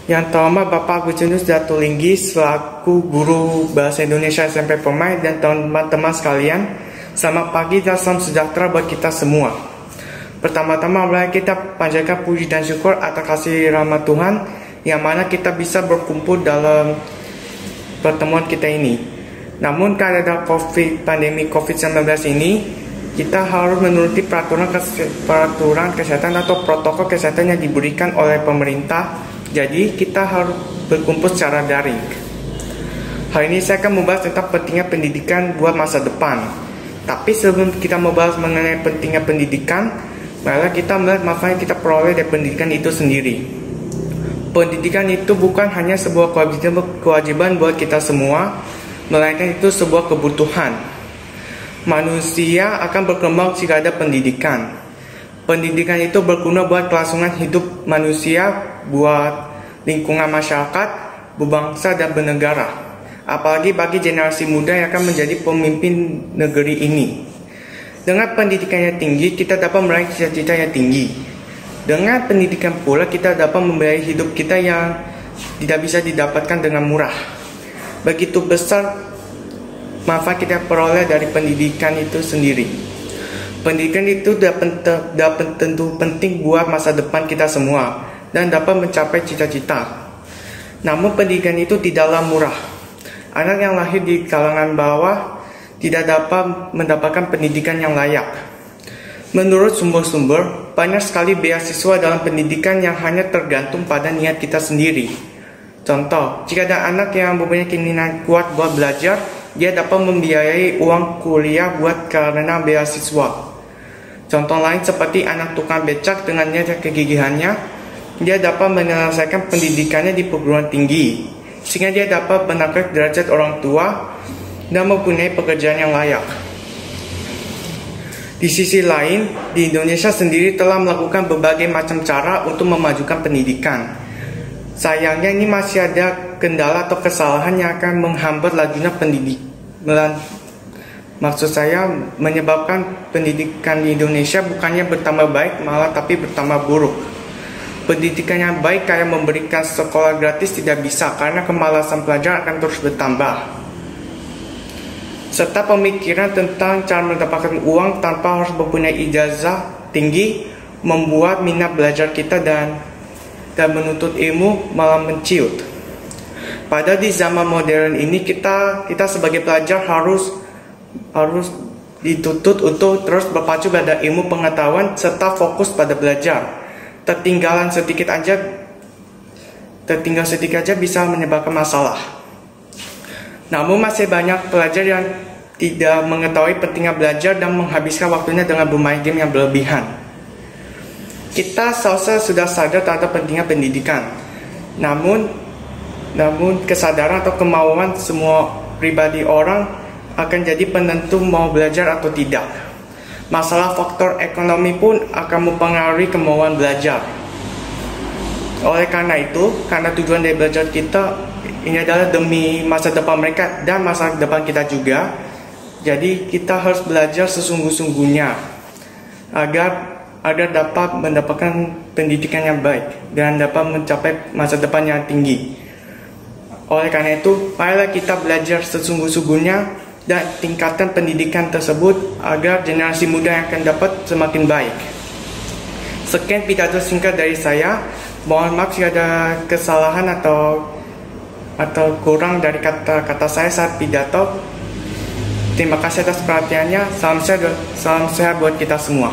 Yang pertama, Bapak Agustinus Datulinggi selaku guru Bahasa Indonesia SMP Permai dan teman-teman sekalian. Selamat pagi dan salam sejahtera buat kita semua. Pertama-tama, mari kita panjatkan puji dan syukur atas kasih rahmat Tuhan yang mana kita bisa berkumpul dalam pertemuan kita ini. Namun karena pandemi COVID-19 ini, kita harus menuruti peraturan kesehatan atau protokol kesehatan yang diberikan oleh pemerintah. Jadi kita harus berkumpul secara daring. Hari ini saya akan membahas tentang pentingnya pendidikan buat masa depan. Tapi sebelum kita membahas mengenai pentingnya pendidikan, marilah kita melihat manfaat yang kita peroleh dari pendidikan itu sendiri. Pendidikan itu bukan hanya sebuah kewajiban buat kita semua, melainkan itu sebuah kebutuhan. Manusia akan berkembang jika ada pendidikan. Pendidikan itu berguna buat kelangsungan hidup manusia, buat lingkungan masyarakat, berbangsa dan bernegara. Apalagi bagi generasi muda yang akan menjadi pemimpin negeri ini. Dengan pendidikan yang tinggi, kita dapat meraih cita-cita yang tinggi. Dengan pendidikan pula, kita dapat membiayai hidup kita yang tidak bisa didapatkan dengan murah. Begitu besar manfaat kita peroleh dari pendidikan itu sendiri. Pendidikan itu dapat tentu penting buat masa depan kita semua dan dapat mencapai cita-cita. Namun pendidikan itu tidaklah murah. Anak yang lahir di kalangan bawah tidak dapat mendapatkan pendidikan yang layak. Menurut sumber-sumber, banyak sekali beasiswa dalam pendidikan yang hanya tergantung pada niat kita sendiri. Contoh, jika ada anak yang mempunyai keinginan kuat buat belajar, dia dapat membiayai uang kuliah buat karena beasiswa. Contoh lain seperti anak tukang becak dengan niat dan kegigihannya, dia dapat menyelesaikan pendidikannya di perguruan tinggi, sehingga dia dapat menangkap derajat orang tua dan mempunyai pekerjaan yang layak. Di sisi lain, di Indonesia sendiri telah melakukan berbagai macam cara untuk memajukan pendidikan. Sayangnya ini masih ada kendala atau kesalahan yang akan menghambat lajunya pendidikan. Maksud saya menyebabkan pendidikan di Indonesia bukannya bertambah baik, malah tapi bertambah buruk. Pendidikan yang baik kayak memberikan sekolah gratis tidak bisa karena kemalasan pelajar akan terus bertambah. Serta pemikiran tentang cara mendapatkan uang tanpa harus mempunyai ijazah tinggi membuat minat belajar kita dan menuntut ilmu malah menciut. Padahal di zaman modern ini kita sebagai pelajar harus dituntut untuk terus berpacu pada ilmu pengetahuan serta fokus pada belajar. Tertinggal sedikit aja bisa menyebabkan masalah. Namun masih banyak pelajar yang tidak mengetahui pentingnya belajar dan menghabiskan waktunya dengan bermain game yang berlebihan. Kita seharusnya sudah sadar tentang pentingnya pendidikan. Namun kesadaran atau kemauan semua pribadi orang akan jadi penentu mau belajar atau tidak. Masalah faktor ekonomi pun akan mempengaruhi kemauan belajar. Oleh karena itu, karena tujuan dari belajar kita ini adalah demi masa depan mereka dan masa depan kita juga, jadi kita harus belajar sesungguh-sungguhnya agar dapat mendapatkan pendidikan yang baik dan dapat mencapai masa depan yang tinggi. Oleh karena itu, marilah kita belajar sesungguh-sungguhnya dan tingkatkan pendidikan tersebut agar generasi muda yang akan dapat semakin baik. Sekian pidato singkat dari saya. Mohon maaf jika ada kesalahan atau kurang dari kata-kata saya saat pidato. Terima kasih atas perhatiannya. Salam sehat buat kita semua.